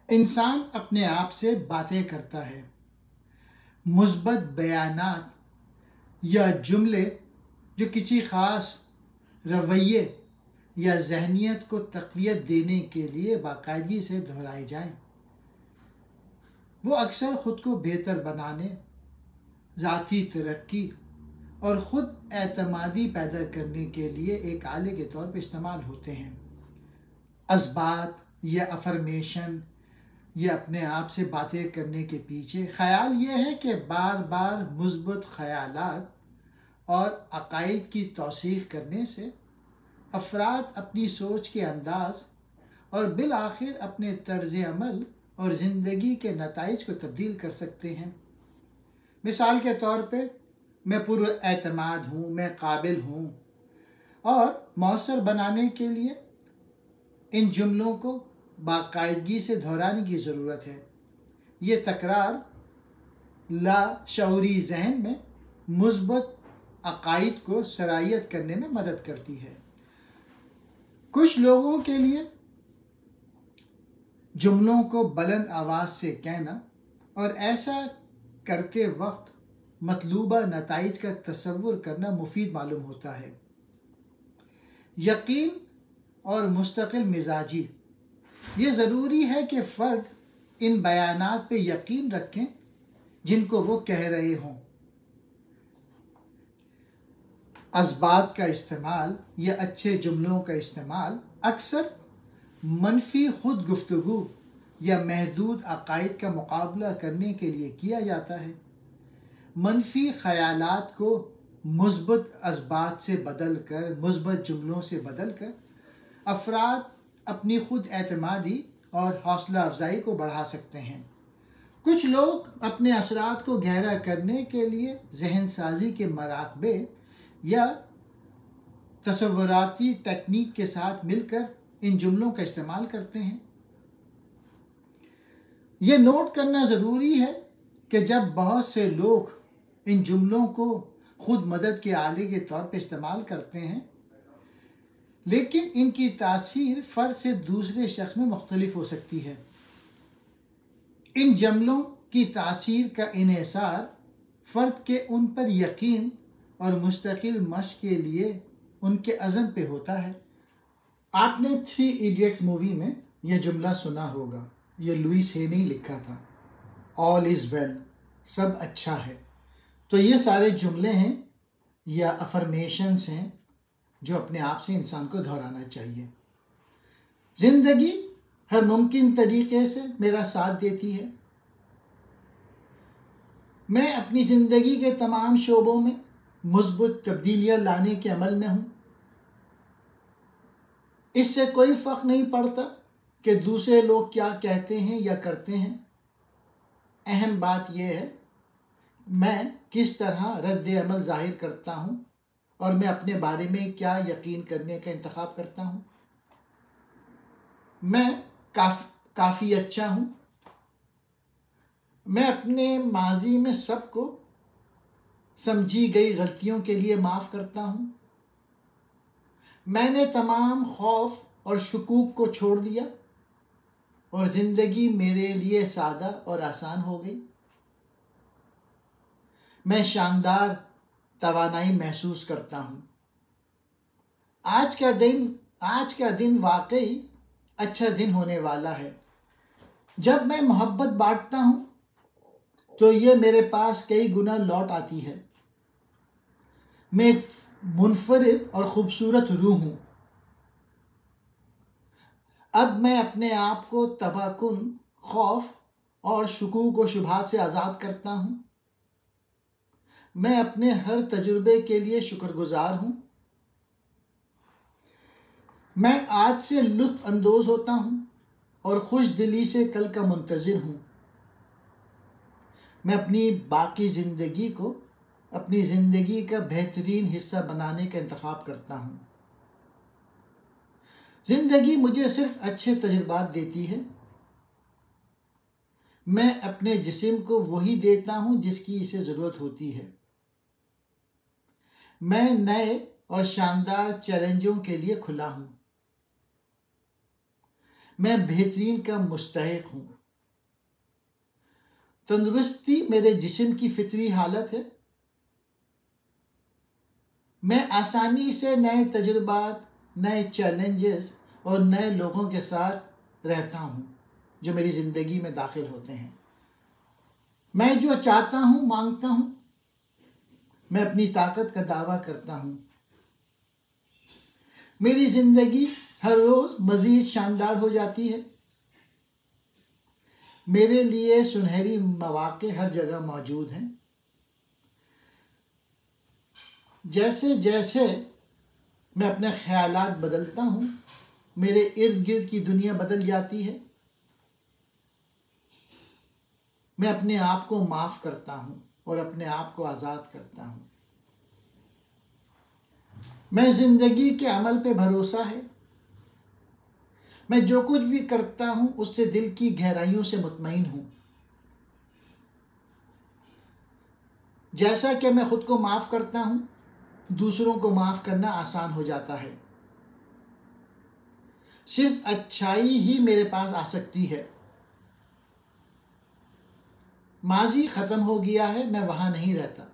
इंसान अपने आप से बातें करता है। मुस्बत बयानात या जुमले जो किसी ख़ास रवैये या ज़हनियत को तक़वियत देने के लिए बाकायदगी से दोहराए जाएं, वो अक्सर ख़ुद को बेहतर बनाने, ज़ाती तरक्की और ख़ुद एतमादी पैदा करने के लिए एक आले के तौर पर इस्तेमाल होते हैं। अज़बात या अफर्मेशन या अपने आप से बातें करने के पीछे ख्याल ये है कि बार बार मुस्बत ख़यालात और अक़ाइद की तौसीक़ करने से अफराद अपनी सोच के अंदाज़ और बिल आखिर अपने तर्ज़ अमल और ज़िंदगी के नताइज को तब्दील कर सकते हैं। मिसाल के तौर पे मैं पुरएतमाद हूँ, मैं काबिल हूँ, और मौसर बनाने के लिए इन जुमलों को बाकायदगी से दोहराने की ज़रूरत है। ये तकरार लाशऊरी ज़हन में मुस्बत अक़ाइद को सरायत करने में मदद करती है। कुछ लोगों के लिए जुमलों को बुलंद आवाज़ से कहना और ऐसा करते वक्त मतलूबा नताइज का तसव्वुर करना मुफीद मालूम होता है। यकीन और मुस्तकिल मिजाजी, ये ज़रूरी है कि फ़र्द इन बयानात पे यकीन रखें जिनको वो कह रहे हों। अज़बात का इस्तेमाल या अच्छे जुमलों का इस्तेमाल अक्सर मनफी खुद गुफ्तगू या महदूद अक़ाइद का मुकाबला करने के लिए किया जाता है। मनफी ख़यालात को मुस्बत अज़बात से बदल कर, मुस्बत जुमलों से बदल कर अफराद अपनी खुद एतमादी और हौसला अफजाई को बढ़ा सकते हैं। कुछ लोग अपने असरात को गहरा करने के लिए जहन साजी के मराकबे या तसव्वुराती टेक्निक के साथ मिलकर इन जुमलों का इस्तेमाल करते हैं। ये नोट करना ज़रूरी है कि जब बहुत से लोग इन जुमलों को खुद मदद के आले के तौर पर इस्तेमाल करते हैं, लेकिन इनकी तासीर फ़र्द से दूसरे शख्स में मुख्तलिफ हो सकती है। इन जुमलों की तासीर का इन्हिसार फ़र्द के उन पर यकीन और मुस्तकिल मश्क के लिए उनके अज़म पे होता है। आपने 3 इडियट्स मूवी में यह जुमला सुना होगा। यह लुइस हे ने लिखा था, ऑल इज़ वेल, सब अच्छा है। तो ये सारे जुमले हैं या अफर्मेशंस हैं जो अपने आप से इंसान को दोहराना चाहिए। ज़िंदगी हर मुमकिन तरीके से मेरा साथ देती है। मैं अपनी ज़िंदगी के तमाम शोबों में मुस्बत तब्दीलियाँ लाने के अमल में हूँ। इससे कोई फ़र्क नहीं पड़ता कि दूसरे लोग क्या कहते हैं या करते हैं। अहम बात यह है मैं किस तरह रद्द अमल ज़ाहिर करता हूँ और मैं अपने बारे में क्या यकीन करने का इंतखाब करता हूँ। मैं काफ़ी अच्छा हूँ। मैं अपने माजी में सबको समझी गई गलतियों के लिए माफ़ करता हूँ। मैंने तमाम खौफ और शुकूक को छोड़ दिया और ज़िंदगी मेरे लिए सादा और आसान हो गई। मैं शानदार तवानाई महसूस करता हूँ। आज का दिन वाकई अच्छा दिन होने वाला है। जब मैं मोहब्बत बांटता हूँ तो ये मेरे पास कई गुना लौट आती है। मैं एक मुनफरिद और ख़ूबसूरत रूह हूँ। अब मैं अपने आप को तबाकुन, खौफ और शुकूक व शुबहात से आज़ाद करता हूँ। मैं अपने हर तजुर्बे के लिए शुक्रगुजार हूँ। मैं आज से लुत्फ़ अंदोज़ होता हूँ और खुश दिली से कल का मुंतज़िर हूँ। मैं अपनी बाकी ज़िंदगी को अपनी ज़िंदगी का बेहतरीन हिस्सा बनाने का इंतखाब करता हूँ। ज़िंदगी मुझे सिर्फ अच्छे तजुर्बात देती है। मैं अपने जिस्म को वही देता हूँ जिसकी इसे ज़रूरत होती है। मैं नए और शानदार चैलेंजों के लिए खुला हूँ। मैं बेहतरीन का मुस्तहिक हूँ। तंदुरुस्ती मेरे जिस्म की फितरी हालत है। मैं आसानी से नए तजुर्बात, नए चैलेंजेस और नए लोगों के साथ रहता हूँ जो मेरी ज़िंदगी में दाखिल होते हैं। मैं जो चाहता हूँ मांगता हूँ। मैं अपनी ताकत का दावा करता हूँ। मेरी ज़िंदगी हर रोज़ मज़ीद शानदार हो जाती है। मेरे लिए सुनहरी मौक़े हर जगह मौजूद हैं। जैसे जैसे मैं अपने ख़यालात बदलता हूँ, मेरे इर्द गिर्द की दुनिया बदल जाती है। मैं अपने आप को माफ़ करता हूँ और अपने आप को आज़ाद करता हूँ। मैं ज़िंदगी के अमल पे भरोसा है। मैं जो कुछ भी करता हूँ उससे दिल की गहराइयों से मुतमईन हूँ। जैसा कि मैं खुद को माफ़ करता हूँ, दूसरों को माफ़ करना आसान हो जाता है। सिर्फ अच्छाई ही मेरे पास आ सकती है। माजी ख़त्म हो गया है, मैं वहाँ नहीं रहता।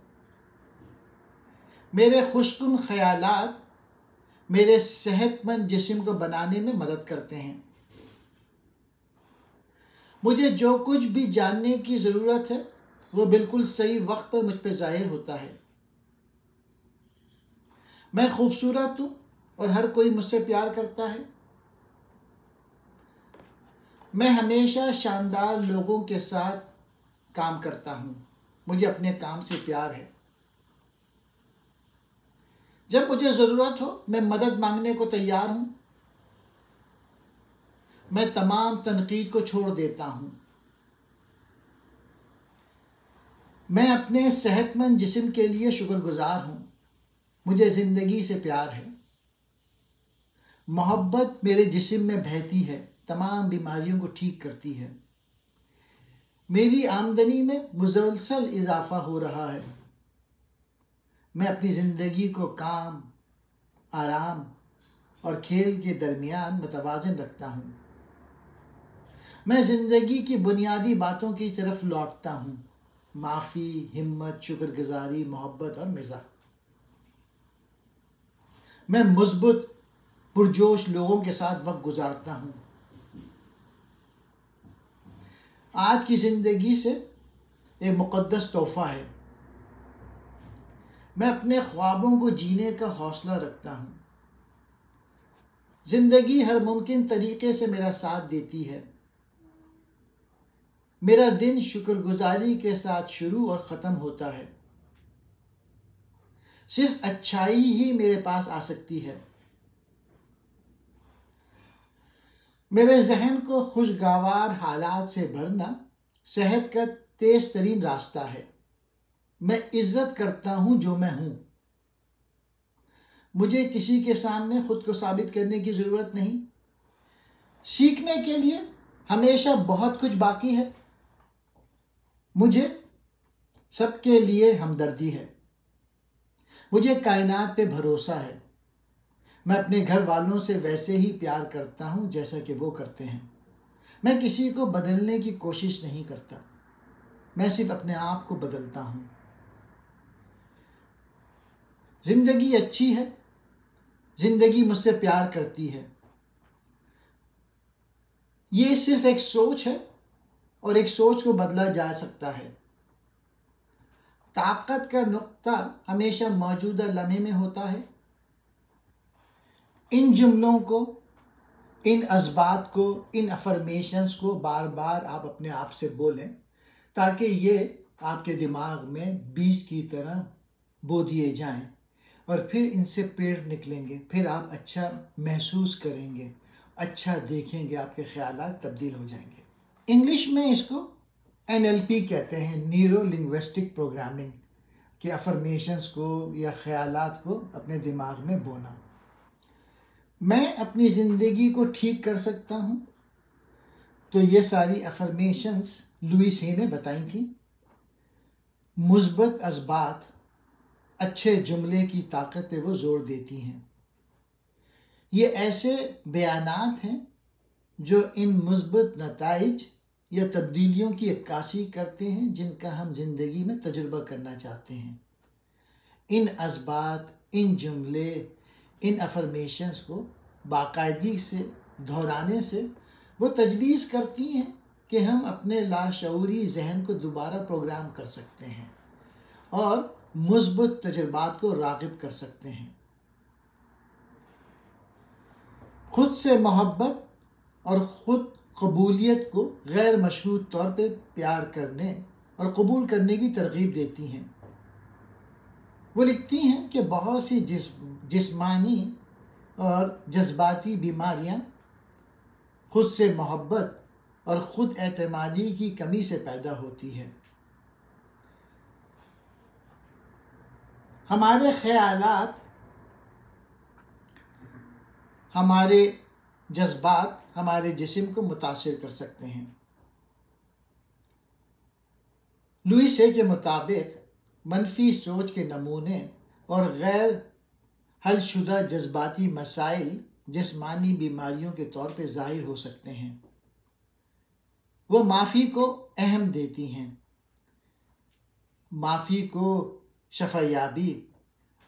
मेरे खुशकुन ख़यालात मेरे सेहतमंद जिस्म को बनाने में मदद करते हैं। मुझे जो कुछ भी जानने की ज़रूरत है वो बिल्कुल सही वक्त पर मुझ पर ज़ाहिर होता है। मैं खूबसूरत हूँ और हर कोई मुझसे प्यार करता है। मैं हमेशा शानदार लोगों के साथ काम करता हूँ। मुझे अपने काम से प्यार है। जब मुझे ज़रूरत हो मैं मदद मांगने को तैयार हूँ। मैं तमाम तनकीद को छोड़ देता हूँ। मैं अपने सेहतमंद जिस्म के लिए शुक्रगुजार हूँ। मुझे ज़िंदगी से प्यार है। मोहब्बत मेरे जिस्म में बहती है, तमाम बीमारियों को ठीक करती है। मेरी आमदनी में मुसलसल इजाफा हो रहा है। मैं अपनी ज़िंदगी को काम, आराम और खेल के दरमियान मतवाज़न रखता हूँ। मैं ज़िंदगी की बुनियादी बातों की तरफ लौटता हूँ। माफ़ी, हिम्मत, शुक्रगुजारी, मोहब्बत और मिज़ाह। मैं मुस्बत पुरजोश लोगों के साथ वक्त गुजारता हूँ। आज की ज़िंदगी से एक मुक़द्दस तोहफ़ा है। मैं अपने ख्वाबों को जीने का हौसला रखता हूँ। ज़िंदगी हर मुमकिन तरीके से मेरा साथ देती है। मेरा दिन शुक्रगुजारी के साथ शुरू और ख़त्म होता है। सिर्फ अच्छाई ही मेरे पास आ सकती है। मेरे जहन को खुशगवार हालात से भरना सेहत का तेज तरीन रास्ता है। मैं इज्जत करता हूँ जो मैं हूँ। मुझे किसी के सामने खुद को साबित करने की ज़रूरत नहीं। सीखने के लिए हमेशा बहुत कुछ बाकी है। मुझे सबके लिए हमदर्दी है। मुझे कायनात पे भरोसा है। मैं अपने घर वालों से वैसे ही प्यार करता हूँ जैसा कि वो करते हैं। मैं किसी को बदलने की कोशिश नहीं करता। मैं सिर्फ अपने आप को बदलता हूँ। ज़िंदगी अच्छी है। ज़िंदगी मुझसे प्यार करती है। ये सिर्फ एक सोच है और एक सोच को बदला जा सकता है। ताकत का नुक्ता हमेशा मौजूदा लम्हे में होता है। इन जुमलों को, इन अज़बात को, इन अफर्मेशंस को बार बार आप अपने आप से बोलें ताकि ये आपके दिमाग में बीज की तरह बो दिए जाएं और फिर इनसे पेड़ निकलेंगे। फिर आप अच्छा महसूस करेंगे, अच्छा देखेंगे, आपके ख़यालात तब्दील हो जाएंगे। इंग्लिश में इसको NLP कहते हैं, न्यूरो लिंग्विस्टिक प्रोग्रामिंग, के अफर्मेशंस को या ख़यालात को अपने दिमाग में बोना। मैं अपनी ज़िंदगी को ठीक कर सकता हूँ। तो ये सारी अफर्मेशंस लुईस हे ने बताई थी। मुस्बत अज़बात अच्छे जुमले की ताकत पे वो ज़ोर देती हैं। ये ऐसे बयानात हैं जो इन मुस्बत नताइज या तब्दीलियों की अक्कासी करते हैं जिनका हम जिंदगी में तजुर्बा करना चाहते हैं। इन असबात, इन जुमले, इन अफर्मेशंस को बाकायदगी से दोहराने से वो तजवीज़ करती हैं कि हम अपने लाशऊरी जहन को दोबारा प्रोग्राम कर सकते हैं और मुस्बत तजुर्बात को राग़िब कर सकते हैं। ख़ुद से मोहब्बत और ख़ुद कबूलियत को गैर मशरूत तौर पे प्यार करने और कबूल करने की तरगीब देती हैं। वो लिखती हैं कि बहुत सी जिस्मानी और जज्बाती बीमारियां ख़ुद से मोहब्बत और ख़ुद एतमादी की कमी से पैदा होती है। हमारे ख़यालात, हमारे जज्बात हमारे जिस्म को मुतासिर कर सकते हैं। लुईस हे के मुताबिक मनफी सोच के नमूने और गैर हलशुदा जज्बाती मसाइल जिस्मानी बीमारियों के तौर पे ज़ाहिर हो सकते हैं। वो माफ़ी को अहम देती हैं। माफ़ी को शफ़ायाबी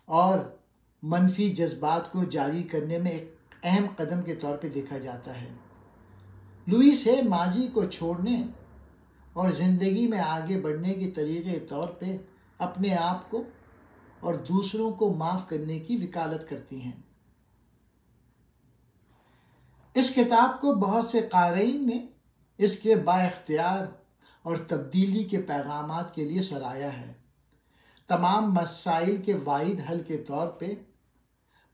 और मनफी जज्बात को जारी करने में एक अहम कदम के तौर पे देखा जाता है। लुईस हे माजी को छोड़ने और ज़िंदगी में आगे बढ़ने के तरीक़े तौर पे अपने आप को और दूसरों को माफ़ करने की वकालत करती हैं। इस किताब को बहुत से क़ारीन ने इसके बाइख्तियार और तब्दीली के पैगामात के लिए सराहा है। तमाम मसाइल के वाहिद हल के तौर पे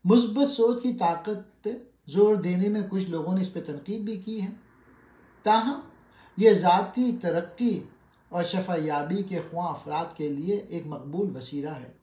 मुस्बत सोच की ताकत पे जोर देने में कुछ लोगों ने इस पर तनकीद भी की है। ताहम यह ज़ाती तरक्की और शफ़ायाबी के ख्वाह अफराद के लिए एक मकबूल वसीला है।